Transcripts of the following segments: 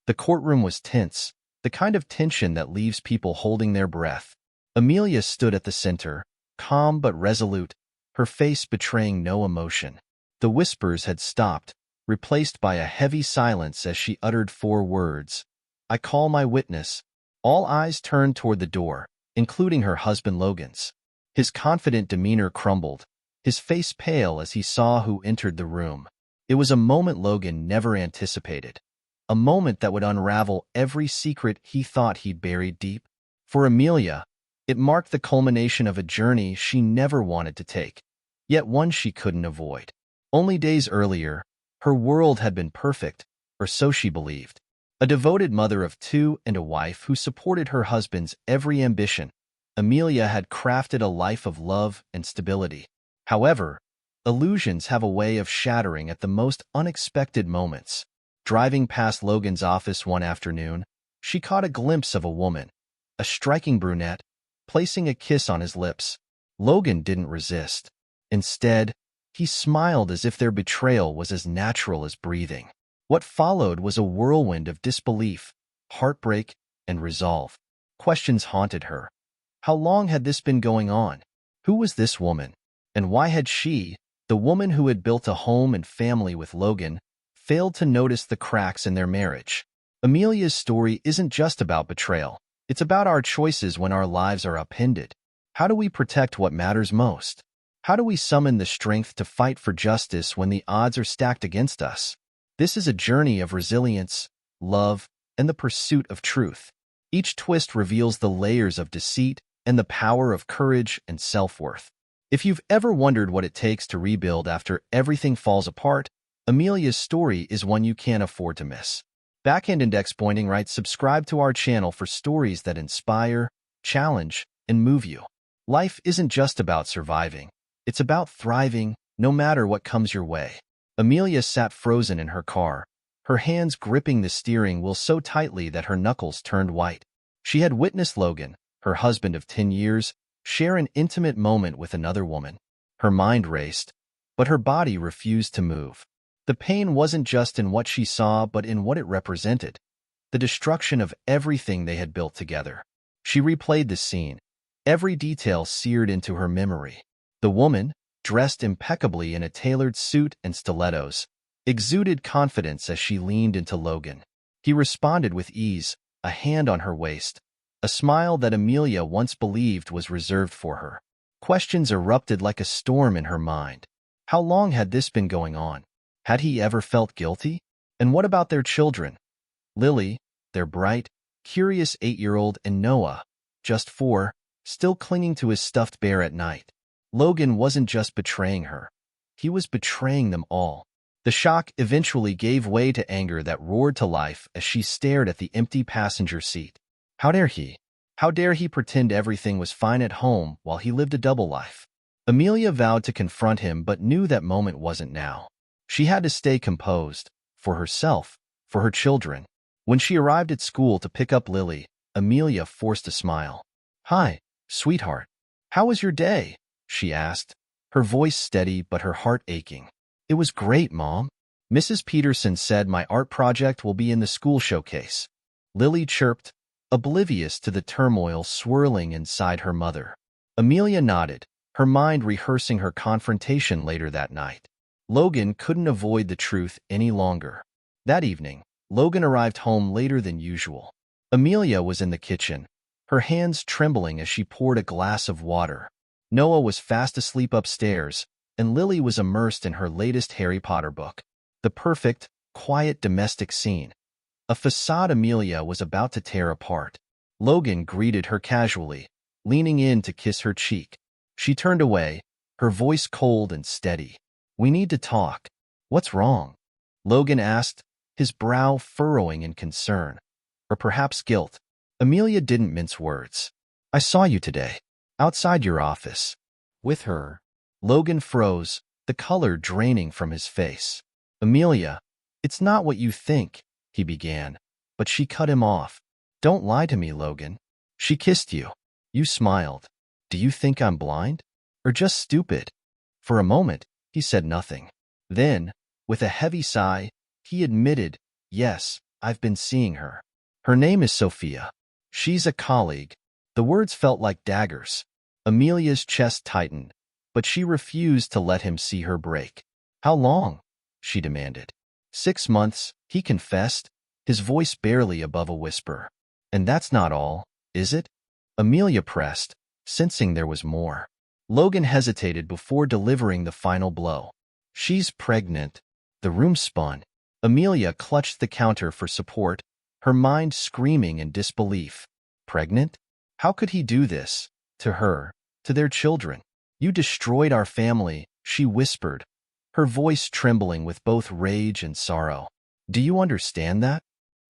The courtroom was tense, the kind of tension that leaves people holding their breath. Amelia stood at the center, calm but resolute, her face betraying no emotion. The whispers had stopped, replaced by a heavy silence as she uttered 4 words. "I call my witness." All eyes turned toward the door, including her husband Logan's. His confident demeanor crumbled, his face pale as he saw who entered the room. It was a moment Logan never anticipated, a moment that would unravel every secret he thought he'd buried deep. For Amelia, it marked the culmination of a journey she never wanted to take, yet one she couldn't avoid. Only days earlier, her world had been perfect, or so she believed. A devoted mother of 2 and a wife who supported her husband's every ambition, Amelia had crafted a life of love and stability. However, illusions have a way of shattering at the most unexpected moments. Driving past Logan's office one afternoon, she caught a glimpse of a woman, a striking brunette, placing a kiss on his lips. Logan didn't resist. Instead, he smiled as if their betrayal was as natural as breathing. What followed was a whirlwind of disbelief, heartbreak, and resolve. Questions haunted her. How long had this been going on? Who was this woman? And why had she, the woman who had built a home and family with Logan, failed to notice the cracks in their marriage? Amelia's story isn't just about betrayal. It's about our choices when our lives are upended. How do we protect what matters most? How do we summon the strength to fight for justice when the odds are stacked against us? This is a journey of resilience, love, and the pursuit of truth. Each twist reveals the layers of deceit and the power of courage and self-worth. If you've ever wondered what it takes to rebuild after everything falls apart, Amelia's story is one you can't afford to miss. Backhand Index Pointing writes, subscribe to our channel for stories that inspire, challenge, and move you. Life isn't just about surviving. It's about thriving, no matter what comes your way. Amelia sat frozen in her car, her hands gripping the steering wheel so tightly that her knuckles turned white. She had witnessed Logan, her husband of 10 years, share an intimate moment with another woman. Her mind raced, but her body refused to move. The pain wasn't just in what she saw, but in what it represented, the destruction of everything they had built together. She replayed the scene, every detail seared into her memory. The woman, dressed impeccably in a tailored suit and stilettos, exuded confidence as she leaned into Logan. He responded with ease, a hand on her waist, a smile that Amelia once believed was reserved for her. Questions erupted like a storm in her mind. How long had this been going on? Had he ever felt guilty? And what about their children? Lily, their bright, curious 8-year-old, and Noah, just 4, still clinging to his stuffed bear at night. Logan wasn't just betraying her. He was betraying them all. The shock eventually gave way to anger that roared to life as she stared at the empty passenger seat. How dare he? How dare he pretend everything was fine at home while he lived a double life? Amelia vowed to confront him but knew that moment wasn't now. She had to stay composed, for herself, for her children. When she arrived at school to pick up Lily, Amelia forced a smile. "Hi, sweetheart. How was your day?" she asked, her voice steady but her heart aching. "It was great, Mom. Mrs. Peterson said my art project will be in the school showcase," Lily chirped, oblivious to the turmoil swirling inside her mother. Amelia nodded, her mind rehearsing her confrontation later that night. Logan couldn't avoid the truth any longer. That evening, Logan arrived home later than usual. Amelia was in the kitchen, her hands trembling as she poured a glass of water. Noah was fast asleep upstairs, and Lily was immersed in her latest Harry Potter book. The perfect, quiet domestic scene. A facade Amelia was about to tear apart. Logan greeted her casually, leaning in to kiss her cheek. She turned away, her voice cold and steady. "We need to talk." "What's wrong?" Logan asked, his brow furrowing in concern, or perhaps guilt. Amelia didn't mince words. "I saw you today, outside your office. With her." Logan froze, the color draining from his face. "Amelia, it's not what you think," he began, but she cut him off. "Don't lie to me, Logan. She kissed you. You smiled. Do you think I'm blind? Or just stupid?" For a moment, he said nothing. Then, with a heavy sigh, he admitted, "Yes, I've been seeing her. Her name is Sophia. She's a colleague. The words felt like daggers. Amelia's chest tightened, but she refused to let him see her break. How long? She demanded. 6 months, he confessed, his voice barely above a whisper. And that's not all, is it? Amelia pressed, sensing there was more. Logan hesitated before delivering the final blow. She's pregnant. The room spun. Amelia clutched the counter for support, her mind screaming in disbelief. Pregnant? How could he do this? To her, to their children. You destroyed our family, she whispered, her voice trembling with both rage and sorrow. Do you understand that?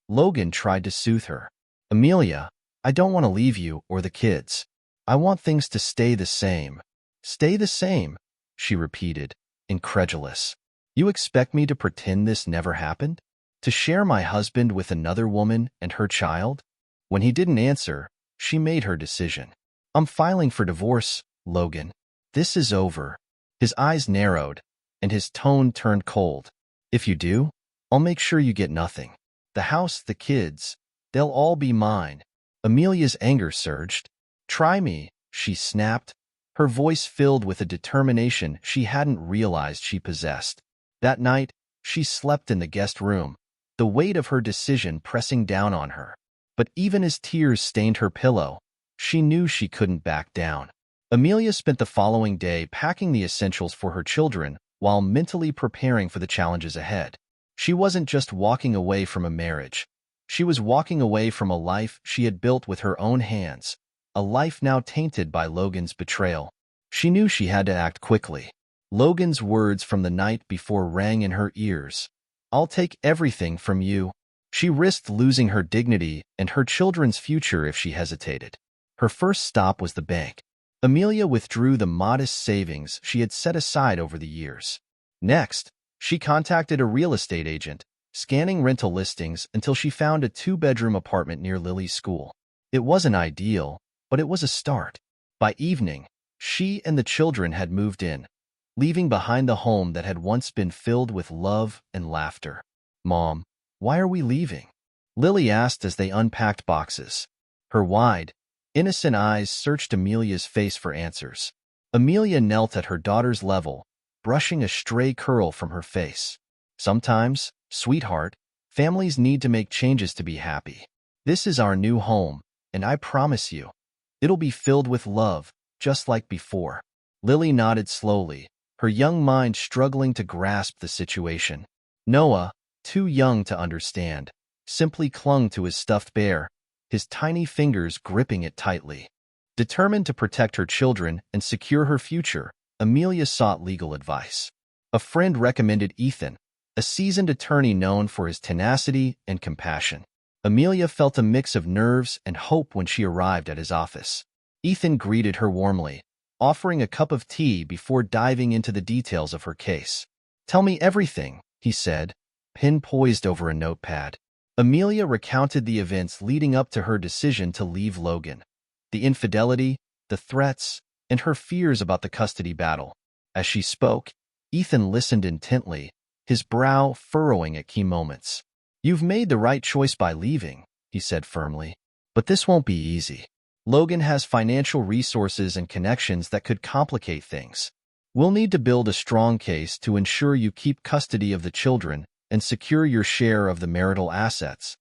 Logan tried to soothe her. Amelia, I don't want to leave you or the kids. I want things to stay the same. Stay the same, she repeated, incredulous. You expect me to pretend this never happened? To share my husband with another woman and her child? When he didn't answer, she made her decision. I'm filing for divorce, Logan. This is over. His eyes narrowed, and his tone turned cold. If you do, I'll make sure you get nothing. The house, the kids, they'll all be mine. Amelia's anger surged. Try me, she snapped, her voice filled with a determination she hadn't realized she possessed. That night, she slept in the guest room, the weight of her decision pressing down on her. But even as tears stained her pillow, she knew she couldn't back down. Amelia spent the following day packing the essentials for her children while mentally preparing for the challenges ahead. She wasn't just walking away from a marriage. She was walking away from a life she had built with her own hands, a life now tainted by Logan's betrayal. She knew she had to act quickly. Logan's words from the night before rang in her ears. I'll take everything from you. She risked losing her dignity and her children's future if she hesitated. Her first stop was the bank. Amelia withdrew the modest savings she had set aside over the years. Next, she contacted a real estate agent, scanning rental listings until she found a 2-bedroom apartment near Lily's school. It wasn't ideal, but it was a start. By evening, she and the children had moved in, leaving behind the home that had once been filled with love and laughter. Mom, why are we leaving? Lily asked as they unpacked boxes. Her wide, innocent eyes searched Amelia's face for answers. Amelia knelt at her daughter's level, brushing a stray curl from her face. Sometimes, sweetheart, families need to make changes to be happy. This is our new home, and I promise you, it'll be filled with love, just like before. Lily nodded slowly, her young mind struggling to grasp the situation. Noah, too young to understand, simply clung to his stuffed bear, his tiny fingers gripping it tightly. Determined to protect her children and secure her future, Amelia sought legal advice. A friend recommended Ethan, a seasoned attorney known for his tenacity and compassion. Amelia felt a mix of nerves and hope when she arrived at his office. Ethan greeted her warmly, offering a cup of tea before diving into the details of her case. Tell me everything, he said, pen poised over a notepad. Amelia recounted the events leading up to her decision to leave Logan. The infidelity, the threats, and her fears about the custody battle. As she spoke, Ethan listened intently, his brow furrowing at key moments. You've made the right choice by leaving, he said firmly. But this won't be easy. Logan has financial resources and connections that could complicate things. We'll need to build a strong case to ensure you keep custody of the children and secure your share of the marital assets.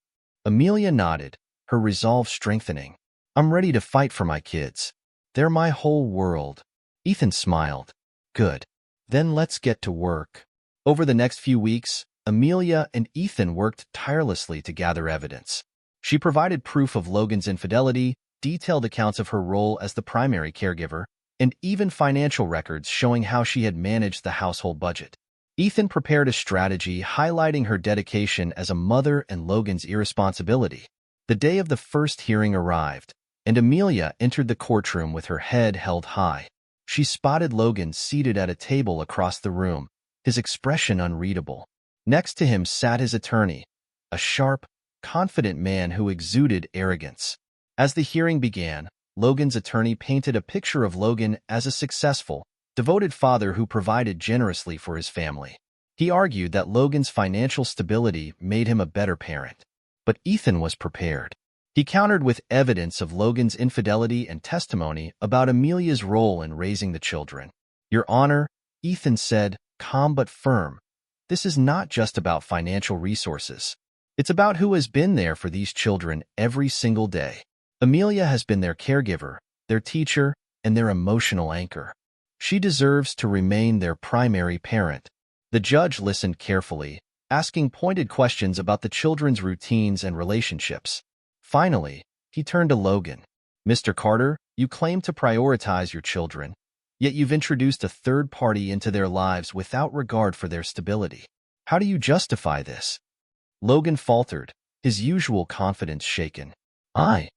Amelia nodded, her resolve strengthening. I'm ready to fight for my kids. They're my whole world. Ethan smiled. Good. Then let's get to work. Over the next few weeks, Amelia and Ethan worked tirelessly to gather evidence. She provided proof of Logan's infidelity, detailed accounts of her role as the primary caregiver, and even financial records showing how she had managed the household budget. Ethan prepared a strategy highlighting her dedication as a mother and Logan's irresponsibility. The day of the first hearing arrived, and Amelia entered the courtroom with her head held high. She spotted Logan seated at a table across the room, his expression unreadable. Next to him sat his attorney, a sharp, confident man who exuded arrogance. As the hearing began, Logan's attorney painted a picture of Logan as a successful, devoted father who provided generously for his family. He argued that Logan's financial stability made him a better parent. But Ethan was prepared. He countered with evidence of Logan's infidelity and testimony about Amelia's role in raising the children. "Your Honor," Ethan said, calm but firm, "this is not just about financial resources. It's about who has been there for these children every single day. Amelia has been their caregiver, their teacher, and their emotional anchor. She deserves to remain their primary parent." The judge listened carefully, asking pointed questions about the children's routines and relationships. Finally, he turned to Logan. "Mr. Carter, you claim to prioritize your children, yet you've introduced a third party into their lives without regard for their stability. How do you justify this?" Logan faltered, his usual confidence shaken. I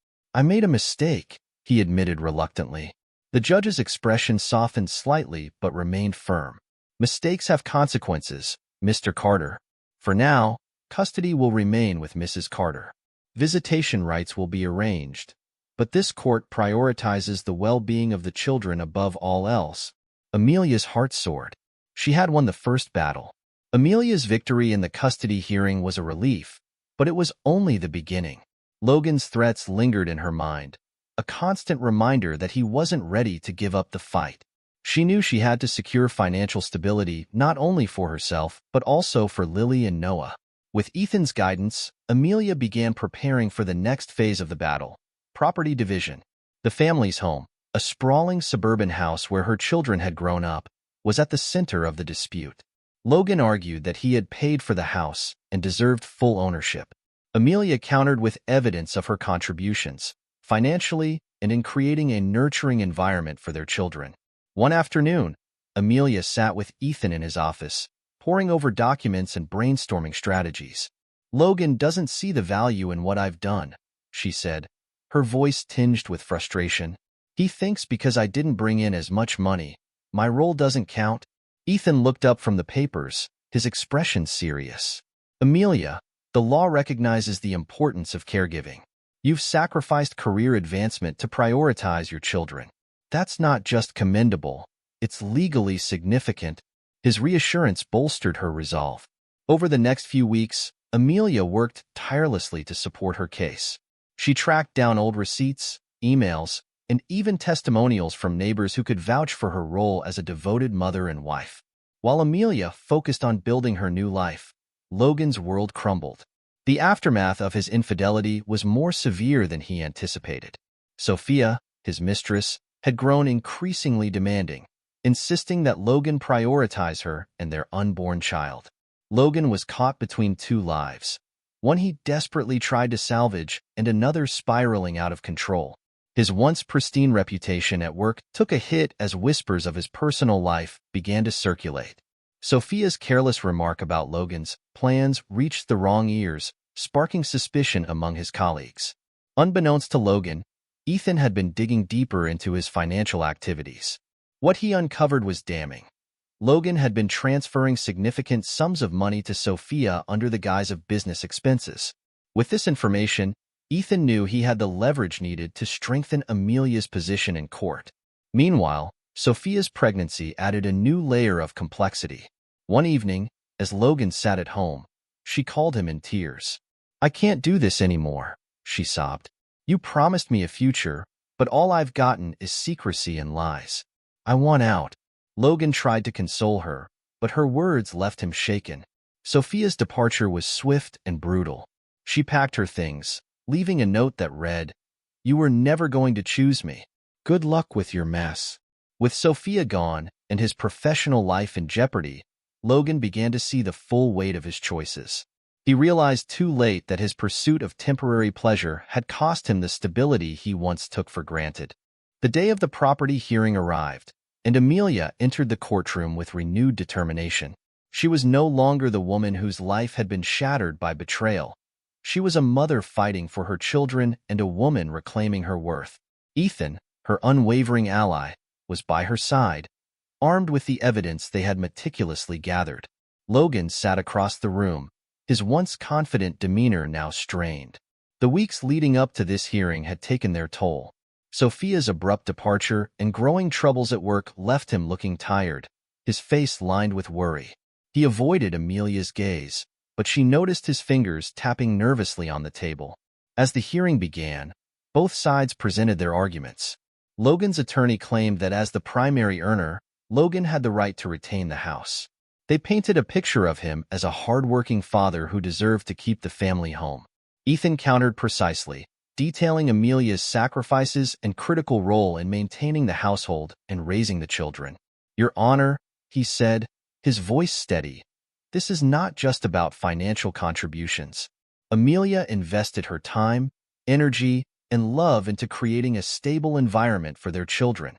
made a mistake," he admitted reluctantly. The judge's expression softened slightly but remained firm. "Mistakes have consequences, Mr. Carter. For now, custody will remain with Mrs. Carter. Visitation rights will be arranged, but this court prioritizes the well-being of the children above all else." Amelia's heart soared. She had won the first battle. Amelia's victory in the custody hearing was a relief, but it was only the beginning. Logan's threats lingered in her mind, a constant reminder that he wasn't ready to give up the fight. She knew she had to secure financial stability not only for herself, but also for Lily and Noah. With Ethan's guidance, Amelia began preparing for the next phase of the battle: property division. The family's home, a sprawling suburban house where her children had grown up, was at the center of the dispute. Logan argued that he had paid for the house and deserved full ownership. Amelia countered with evidence of her contributions, financially and in creating a nurturing environment for their children. One afternoon, Amelia sat with Ethan in his office, poring over documents and brainstorming strategies. "Logan doesn't see the value in what I've done," she said, her voice tinged with frustration. "He thinks because I didn't bring in as much money, my role doesn't count." Ethan looked up from the papers, his expression serious. "Amelia, the law recognizes the importance of caregiving. You've sacrificed career advancement to prioritize your children. That's not just commendable, it's legally significant." His reassurance bolstered her resolve. Over the next few weeks, Amelia worked tirelessly to support her case. She tracked down old receipts, emails, and even testimonials from neighbors who could vouch for her role as a devoted mother and wife. While Amelia focused on building her new life, Logan's world crumbled. The aftermath of his infidelity was more severe than he anticipated. Sophia, his mistress, had grown increasingly demanding, insisting that Logan prioritize her and their unborn child. Logan was caught between two lives, one he desperately tried to salvage and another spiraling out of control. His once pristine reputation at work took a hit as whispers of his personal life began to circulate. Sophia's careless remark about Logan's plans reached the wrong ears, sparking suspicion among his colleagues. Unbeknownst to Logan, Ethan had been digging deeper into his financial activities. What he uncovered was damning. Logan had been transferring significant sums of money to Sophia under the guise of business expenses. With this information, Ethan knew he had the leverage needed to strengthen Amelia's position in court. Meanwhile, Sophia's pregnancy added a new layer of complexity. One evening, as Logan sat at home, she called him in tears. "I can't do this anymore," she sobbed. "You promised me a future, but all I've gotten is secrecy and lies. I want out." Logan tried to console her, but her words left him shaken. Sophia's departure was swift and brutal. She packed her things, leaving a note that read, "You were never going to choose me. Good luck with your mess." With Sophia gone and his professional life in jeopardy, Logan began to see the full weight of his choices. He realized too late that his pursuit of temporary pleasure had cost him the stability he once took for granted. The day of the property hearing arrived, and Amelia entered the courtroom with renewed determination. She was no longer the woman whose life had been shattered by betrayal. She was a mother fighting for her children and a woman reclaiming her worth. Ethan, her unwavering ally, was by her side, armed with the evidence they had meticulously gathered. Logan sat across the room, his once confident demeanor now strained. The weeks leading up to this hearing had taken their toll. Sophia's abrupt departure and growing troubles at work left him looking tired, his face lined with worry. He avoided Amelia's gaze, but she noticed his fingers tapping nervously on the table. As the hearing began, both sides presented their arguments. Logan's attorney claimed that as the primary earner, Logan had the right to retain the house. They painted a picture of him as a hard-working father who deserved to keep the family home. Ethan countered precisely, detailing Amelia's sacrifices and critical role in maintaining the household and raising the children. "Your Honor," he said, his voice steady, "this is not just about financial contributions. Amelia invested her time, energy, and love into creating a stable environment for their children,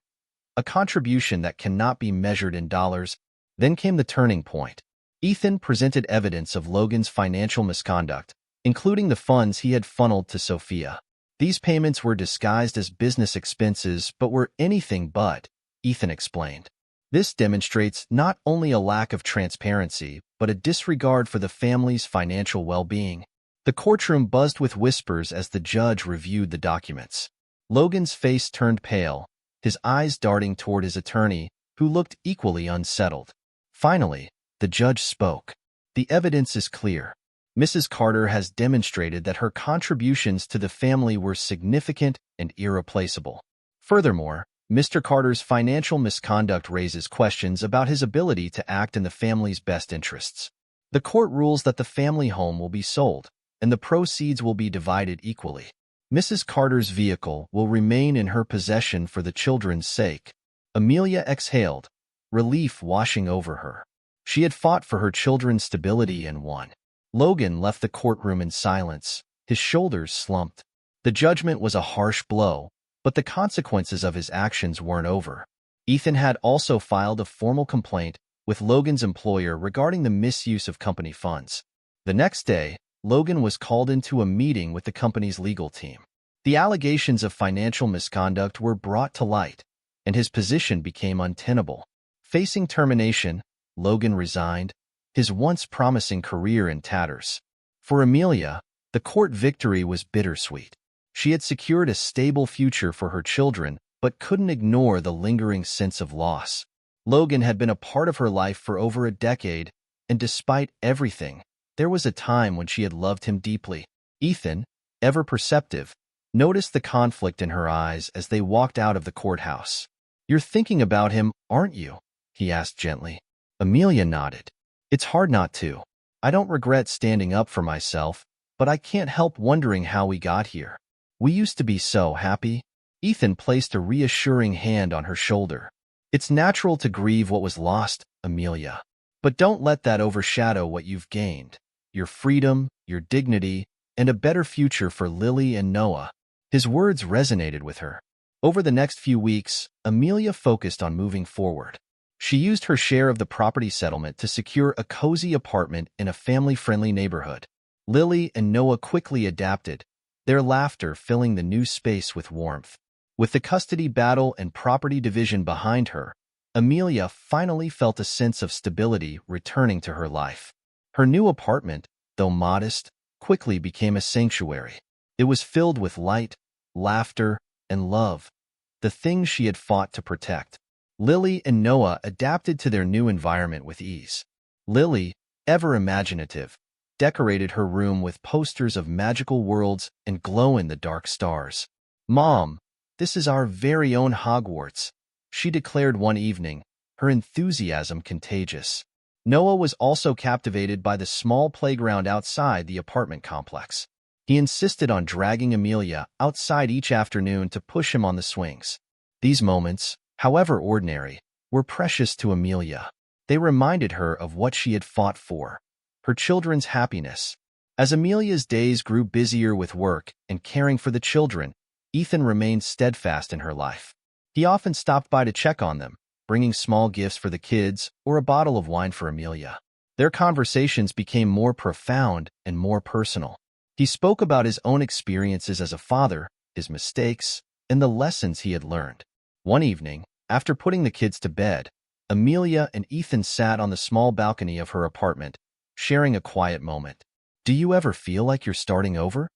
a contribution that cannot be measured in dollars." Then came the turning point. Ethan presented evidence of Logan's financial misconduct, including the funds he had funneled to Sophia. These payments were disguised as business expenses but were anything but, Ethan explained. This demonstrates not only a lack of transparency, but a disregard for the family's financial well-being. The courtroom buzzed with whispers as the judge reviewed the documents. Logan's face turned pale, his eyes darting toward his attorney, who looked equally unsettled. Finally, the judge spoke. "The evidence is clear. Mrs. Carter has demonstrated that her contributions to the family were significant and irreplaceable. Furthermore, Mr. Carter's financial misconduct raises questions about his ability to act in the family's best interests. The court rules that the family home will be sold, and the proceeds will be divided equally. Mrs. Carter's vehicle will remain in her possession for the children's sake." Amelia exhaled, relief washing over her. She had fought for her children's stability and won. Logan left the courtroom in silence, his shoulders slumped. The judgment was a harsh blow, but the consequences of his actions weren't over. Ethan had also filed a formal complaint with Logan's employer regarding the misuse of company funds. The next day, Logan was called into a meeting with the company's legal team. The allegations of financial misconduct were brought to light, and his position became untenable. Facing termination, Logan resigned, his once promising career in tatters. For Amelia, the court victory was bittersweet. She had secured a stable future for her children, but couldn't ignore the lingering sense of loss. Logan had been a part of her life for over a decade, and despite everything, there was a time when she had loved him deeply. Ethan, ever perceptive, noticed the conflict in her eyes as they walked out of the courthouse. "You're thinking about him, aren't you?" he asked gently. Amelia nodded. "It's hard not to. I don't regret standing up for myself, but I can't help wondering how we got here. We used to be so happy." Ethan placed a reassuring hand on her shoulder. "It's natural to grieve what was lost, Amelia. But don't let that overshadow what you've gained. Your freedom, your dignity, and a better future for Lily and Noah." His words resonated with her. Over the next few weeks, Amelia focused on moving forward. She used her share of the property settlement to secure a cozy apartment in a family-friendly neighborhood. Lily and Noah quickly adapted, their laughter filling the new space with warmth. With the custody battle and property division behind her, Amelia finally felt a sense of stability returning to her life. Her new apartment, though modest, quickly became a sanctuary. It was filled with light, laughter, and love, the things she had fought to protect. Lily and Noah adapted to their new environment with ease. Lily, ever imaginative, decorated her room with posters of magical worlds and glow-in-the-dark stars. "Mom, this is our very own Hogwarts," she declared one evening, her enthusiasm contagious. Noah was also captivated by the small playground outside the apartment complex. He insisted on dragging Amelia outside each afternoon to push him on the swings. These moments, however ordinary, were precious to Amelia. They reminded her of what she had fought for, her children's happiness. As Amelia's days grew busier with work and caring for the children, Ethan remained steadfast in her life. He often stopped by to check on them, bringing small gifts for the kids or a bottle of wine for Amelia. Their conversations became more profound and more personal. He spoke about his own experiences as a father, his mistakes, and the lessons he had learned. One evening, after putting the kids to bed, Amelia and Ethan sat on the small balcony of her apartment, sharing a quiet moment. "Do you ever feel like you're starting over?"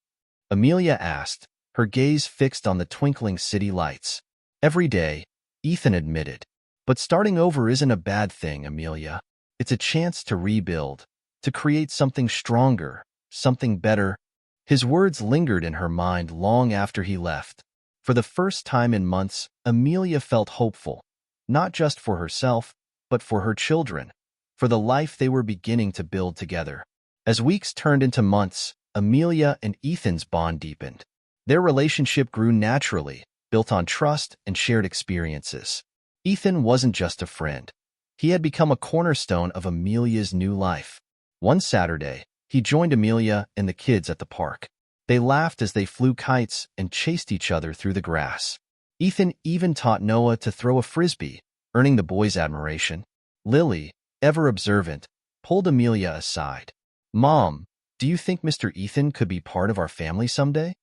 Amelia asked, her gaze fixed on the twinkling city lights. "Every day," Ethan admitted. "But starting over isn't a bad thing, Amelia. It's a chance to rebuild, to create something stronger, something better. His words lingered in her mind long after he left. For the first time in months, Amelia felt hopeful, not just for herself, but for her children, for the life they were beginning to build together. As weeks turned into months, Amelia and Ethan's bond deepened. Their relationship grew naturally, built on trust and shared experiences. Ethan wasn't just a friend. He had become a cornerstone of Amelia's new life. One Saturday, he joined Amelia and the kids at the park. They laughed as they flew kites and chased each other through the grass. Ethan even taught Noah to throw a frisbee, earning the boys' admiration. Lily, ever observant, pulled Amelia aside. "Mom, do you think Mr. Ethan could be part of our family someday?"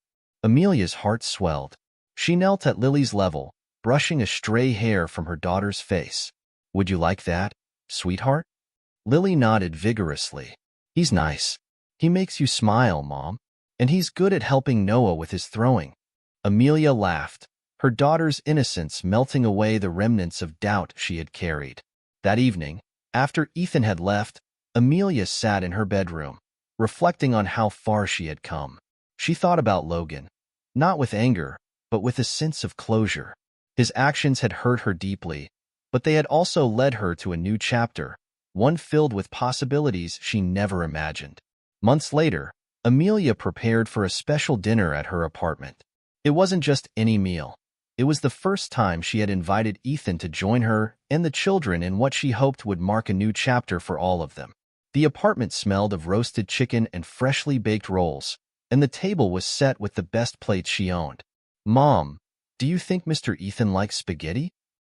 Amelia's heart swelled. She knelt at Lily's level, brushing a stray hair from her daughter's face. "Would you like that, sweetheart?" Lily nodded vigorously. "He's nice. He makes you smile, Mom. And he's good at helping Noah with his throwing." Amelia laughed, her daughter's innocence melting away the remnants of doubt she had carried. That evening, after Ethan had left, Amelia sat in her bedroom, reflecting on how far she had come. She thought about Logan, not with anger, but with a sense of closure. His actions had hurt her deeply, but they had also led her to a new chapter, one filled with possibilities she never imagined. Months later, Amelia prepared for a special dinner at her apartment. It wasn't just any meal. It was the first time she had invited Ethan to join her and the children in what she hoped would mark a new chapter for all of them. The apartment smelled of roasted chicken and freshly baked rolls, and the table was set with the best plates she owned. "Mom, do you think Mr. Ethan likes spaghetti?"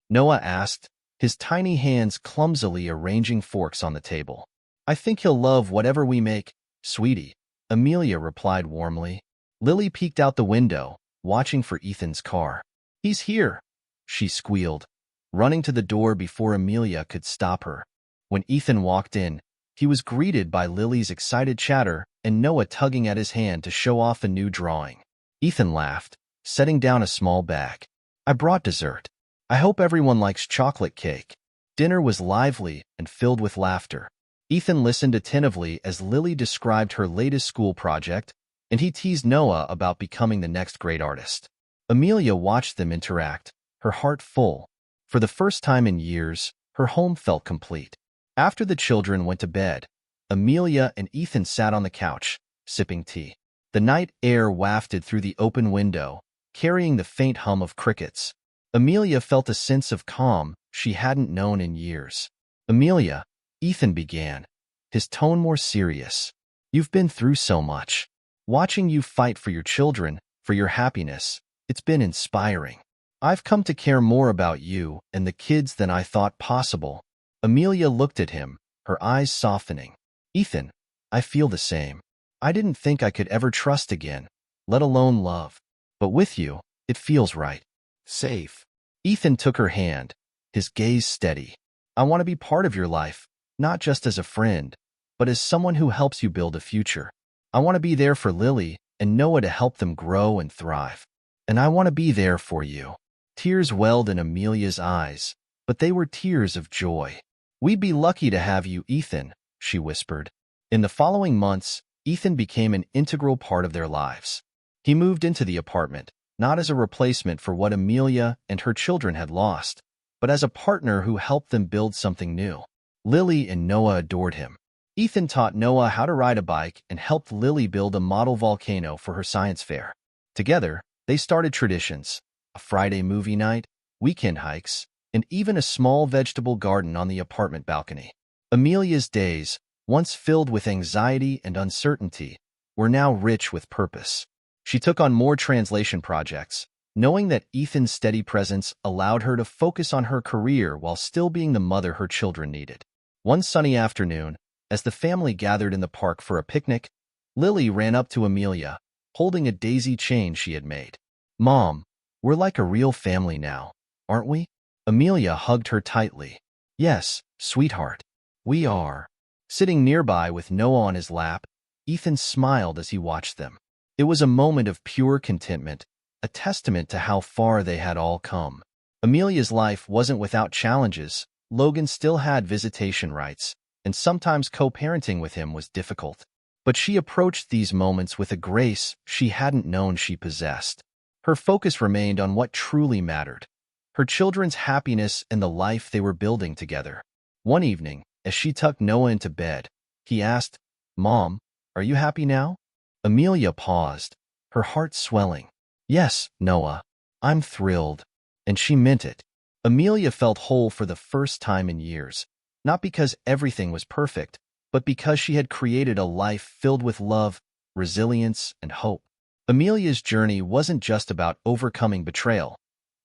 Noah asked, his tiny hands clumsily arranging forks on the table. "I think he'll love whatever we make, sweetie," Amelia replied warmly. Lily peeked out the window, watching for Ethan's car. "He's here," she squealed, running to the door before Amelia could stop her. When Ethan walked in, he was greeted by Lily's excited chatter and Noah tugging at his hand to show off a new drawing. Ethan laughed, setting down a small bag. "I brought dessert. I hope everyone likes chocolate cake." Dinner was lively and filled with laughter. Ethan listened attentively as Lily described her latest school project, and he teased Noah about becoming the next great artist. Amelia watched them interact, her heart full. For the first time in years, her home felt complete. After the children went to bed, Amelia and Ethan sat on the couch, sipping tea. The night air wafted through the open window, carrying the faint hum of crickets. Amelia felt a sense of calm she hadn't known in years. "Amelia," Ethan began, his tone more serious. "You've been through so much. Watching you fight for your children, for your happiness, it's been inspiring. I've come to care more about you and the kids than I thought possible." Amelia looked at him, her eyes softening. "Ethan, I feel the same. I didn't think I could ever trust again, let alone love. But with you, it feels right. Safe." Ethan took her hand, his gaze steady. "I want to be part of your life, not just as a friend, but as someone who helps you build a future. I want to be there for Lily and Noah to help them grow and thrive. And I want to be there for you." Tears welled in Amelia's eyes, but they were tears of joy. "We'd be lucky to have you, Ethan," she whispered. In the following months, Ethan became an integral part of their lives. He moved into the apartment, not as a replacement for what Amelia and her children had lost, but as a partner who helped them build something new. Lily and Noah adored him. Ethan taught Noah how to ride a bike and helped Lily build a model volcano for her science fair. Together, they started traditions: a Friday movie night, weekend hikes, and even a small vegetable garden on the apartment balcony. Amelia's days, once filled with anxiety and uncertainty, were now rich with purpose. She took on more translation projects, knowing that Ethan's steady presence allowed her to focus on her career while still being the mother her children needed. One sunny afternoon, as the family gathered in the park for a picnic, Lily ran up to Amelia, holding a daisy chain she had made. "Mom, we're like a real family now, aren't we?" Amelia hugged her tightly. "Yes, sweetheart, we are." Sitting nearby with Noah on his lap, Ethan smiled as he watched them. It was a moment of pure contentment, a testament to how far they had all come. Amelia's life wasn't without challenges. Logan still had visitation rights, and sometimes co-parenting with him was difficult. But she approached these moments with a grace she hadn't known she possessed. Her focus remained on what truly mattered, her children's happiness and the life they were building together. One evening, as she tucked Noah into bed, he asked, "Mom, are you happy now?" Amelia paused, her heart swelling. "Yes, Noah, I'm thrilled." And she meant it. Amelia felt whole for the first time in years, not because everything was perfect, but because she had created a life filled with love, resilience, and hope. Amelia's journey wasn't just about overcoming betrayal.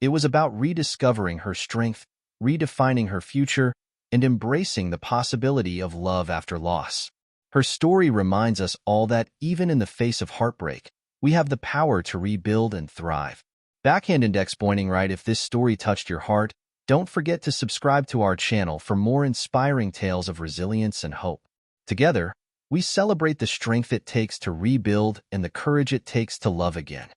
It was about rediscovering her strength, redefining her future, and embracing the possibility of love after loss. Her story reminds us all that even in the face of heartbreak, we have the power to rebuild and thrive. Backhand index pointing right. If this story touched your heart, don't forget to subscribe to our channel for more inspiring tales of resilience and hope. Together, we celebrate the strength it takes to rebuild and the courage it takes to love again.